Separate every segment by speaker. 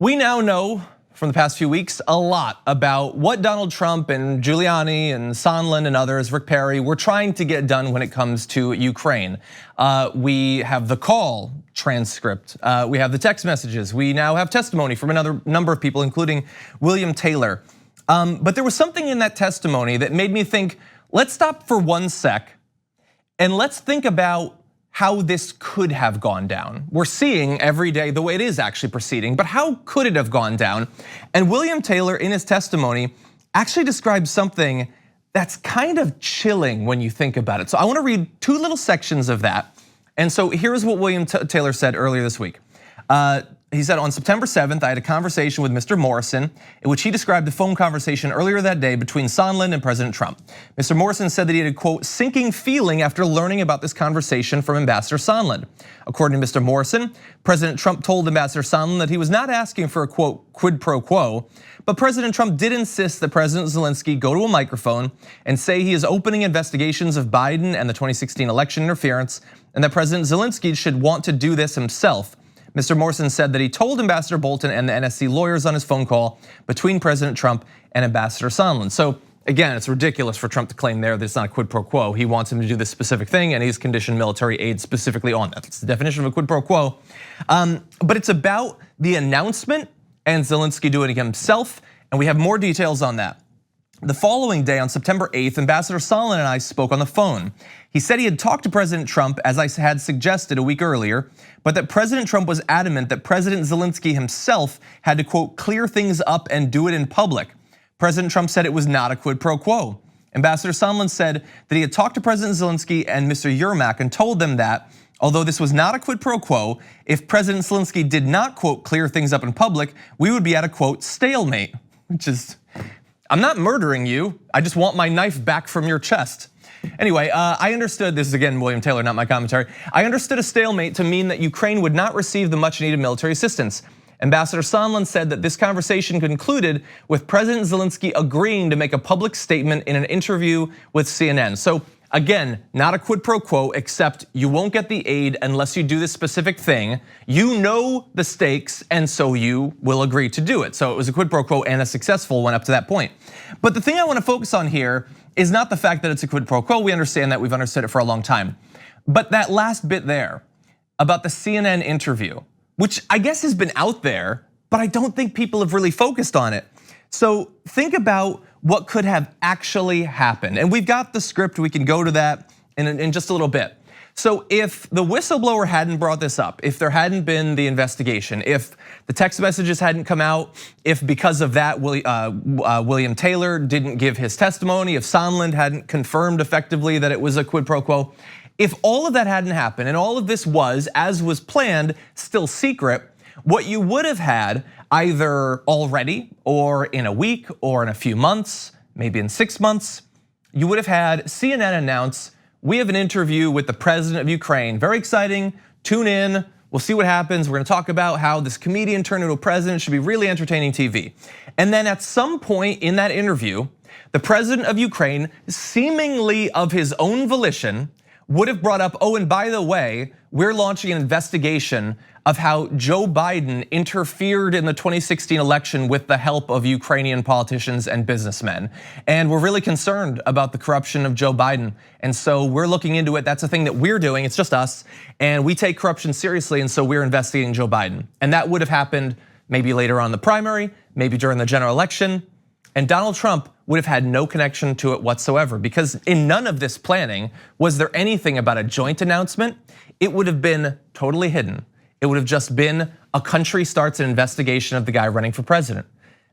Speaker 1: We now know from the past few weeks a lot about what Donald Trump and Giuliani and Sondland and others, Rick Perry, were trying to get done when it comes to Ukraine. We have the call transcript, we have the text messages, we now have testimony from another number of people, including William Taylor. But there was something in that testimony that made me think, let's stop for 1 sec and let's think about how this could have gone down. We're seeing every day the way it is actually proceeding, but how could it have gone down? And William Taylor, in his testimony, actually describes something that's kind of chilling when you think about it. So I wanna read 2 little sections of that. And so here's what William Taylor said earlier this week. He said, on September 7th, I had a conversation with Mr. Morrison in which he described the phone conversation earlier that day between Sondland and President Trump. Mr. Morrison said that he had a, quote, sinking feeling after learning about this conversation from Ambassador Sondland. According to Mr. Morrison, President Trump told Ambassador Sondland that he was not asking for a, quote, quid pro quo, but President Trump did insist that President Zelensky go to a microphone and say he is opening investigations of Biden and the 2016 election interference, and that President Zelensky should want to do this himself. Mr. Morrison said that he told Ambassador Bolton and the NSC lawyers on his phone call between President Trump and Ambassador Sondland. So again, it's ridiculous for Trump to claim there that it's not a quid pro quo. He wants him to do this specific thing and he's conditioned military aid specifically on that. That's the definition of a quid pro quo. But it's about the announcement and Zelensky doing it himself, and we have more details on that. The following day, on September 8th, Ambassador Sondland and I spoke on the phone. He said he had talked to President Trump, as I had suggested a week earlier, but that President Trump was adamant that President Zelensky himself had to, quote, clear things up and do it in public. President Trump said it was not a quid pro quo. Ambassador Sondland said that he had talked to President Zelensky and Mr. Yermak and told them that, although this was not a quid pro quo, if President Zelensky did not, quote, clear things up in public, we would be at a, quote, stalemate, which is, I'm not murdering you, I just want my knife back from your chest. Anyway, I understood, this is again William Taylor, not my commentary. I understood a stalemate to mean that Ukraine would not receive the much needed military assistance. Ambassador Sondland said that this conversation concluded with President Zelensky agreeing to make a public statement in an interview with CNN. So again, not a quid pro quo, except you won't get the aid unless you do this specific thing. You know the stakes, and so you will agree to do it. So it was a quid pro quo and a successful one up to that point. But the thing I wanna focus on here is not the fact that it's a quid pro quo. We understand that, we've understood it for a long time. But that last bit there about the CNN interview, which I guess has been out there, but I don't think people have really focused on it. So think about what could have actually happened. And we've got the script, we can go to that in just a little bit. So if the whistleblower hadn't brought this up, if there hadn't been the investigation, if the text messages hadn't come out, if because of that William Taylor didn't give his testimony, if Sondland hadn't confirmed effectively that it was a quid pro quo, if all of that hadn't happened and all of this was, as was planned, still secret, what you would have had either already or in a week or in a few months, maybe in 6 months, you would have had CNN announce, we have an interview with the president of Ukraine. Very exciting, tune in, we'll see what happens. We're gonna talk about how this comedian turned into a president should be really entertaining TV. And then at some point in that interview, the president of Ukraine, seemingly of his own volition, would have brought up, oh, and by the way, we're launching an investigation of how Joe Biden interfered in the 2016 election with the help of Ukrainian politicians and businessmen. And we're really concerned about the corruption of Joe Biden. And so we're looking into it, that's a thing that we're doing, it's just us. And we take corruption seriously, and so we're investigating Joe Biden. And that would have happened maybe later on in the primary, maybe during the general election. And Donald Trump would have had no connection to it whatsoever, because in none of this planning was there anything about a joint announcement. It would have been totally hidden. It would have just been a country starts an investigation of the guy running for president.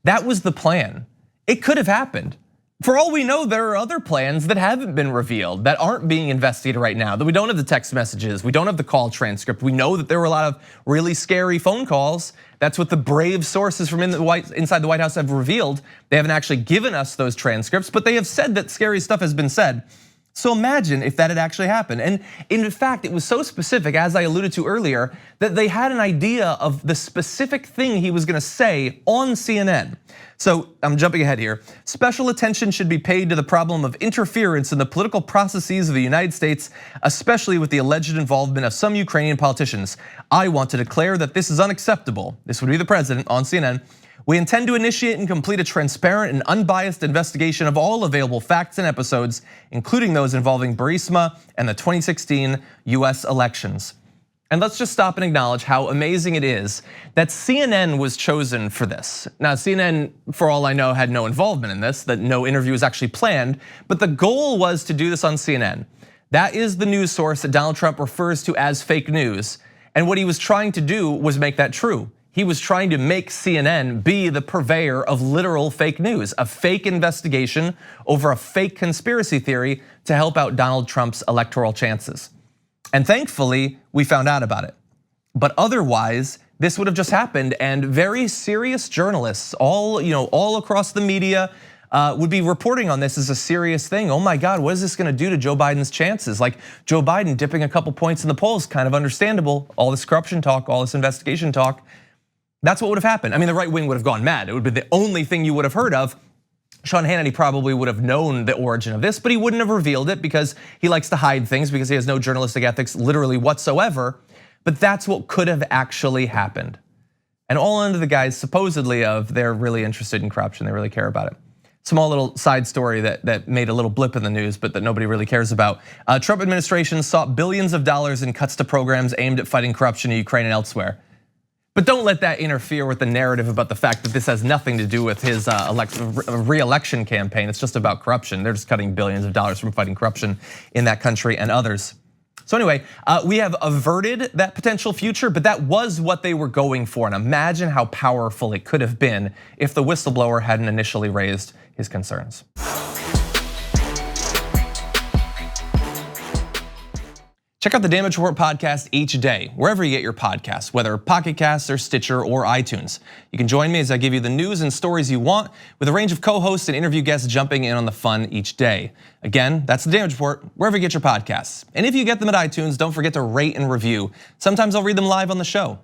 Speaker 1: That was the plan. It could have happened. For all we know, there are other plans that haven't been revealed, that aren't being investigated right now, that we don't have the text messages, we don't have the call transcript. We know that there were a lot of really scary phone calls. That's what the brave sources from inside the White House have revealed. They haven't actually given us those transcripts, but they have said that scary stuff has been said. So imagine if that had actually happened. And in fact, it was so specific, as I alluded to earlier, that they had an idea of the specific thing he was gonna say on CNN. So I'm jumping ahead here. Special attention should be paid to the problem of interference in the political processes of the United States, especially with the alleged involvement of some Ukrainian politicians. I want to declare that this is unacceptable. This would be the president on CNN. We intend to initiate and complete a transparent and unbiased investigation of all available facts and episodes, including those involving Burisma and the 2016 US elections. And let's just stop and acknowledge how amazing it is that CNN was chosen for this. Now, CNN, for all I know, had no involvement in this, that no interview was actually planned, but the goal was to do this on CNN. That is the news source that Donald Trump refers to as fake news. And what he was trying to do was make that true. He was trying to make CNN be the purveyor of literal fake news, a fake investigation over a fake conspiracy theory to help out Donald Trump's electoral chances. And thankfully, we found out about it. But otherwise, this would have just happened, and very serious journalists, all across the media, would be reporting on this as a serious thing. Oh my God, what is this gonna do to Joe Biden's chances? Like Joe Biden dipping a couple points in the polls, kind of understandable. All this corruption talk, all this investigation talk, that's what would have happened. I mean, the right wing would have gone mad. It would be the only thing you would have heard of. Sean Hannity probably would have known the origin of this, but he wouldn't have revealed it because he likes to hide things because he has no journalistic ethics literally whatsoever. But that's what could have actually happened. And all under the guise supposedly of they're really interested in corruption, they really care about it. Small little side story that made a little blip in the news, but that nobody really cares about. Trump administration sought billions of dollars in cuts to programs aimed at fighting corruption in Ukraine and elsewhere. But don't let that interfere with the narrative about the fact that this has nothing to do with his re-election campaign. It's just about corruption. They're just cutting billions of dollars from fighting corruption in that country and others. So anyway, we have averted that potential future, but that was what they were going for. And imagine how powerful it could have been if the whistleblower hadn't initially raised his concerns. Check out the Damage Report podcast each day, wherever you get your podcasts, whether Pocket Casts or Stitcher or iTunes. You can join me as I give you the news and stories you want, with a range of co-hosts and interview guests jumping in on the fun each day. Again, that's the Damage Report, wherever you get your podcasts. And if you get them at iTunes, don't forget to rate and review. Sometimes I'll read them live on the show.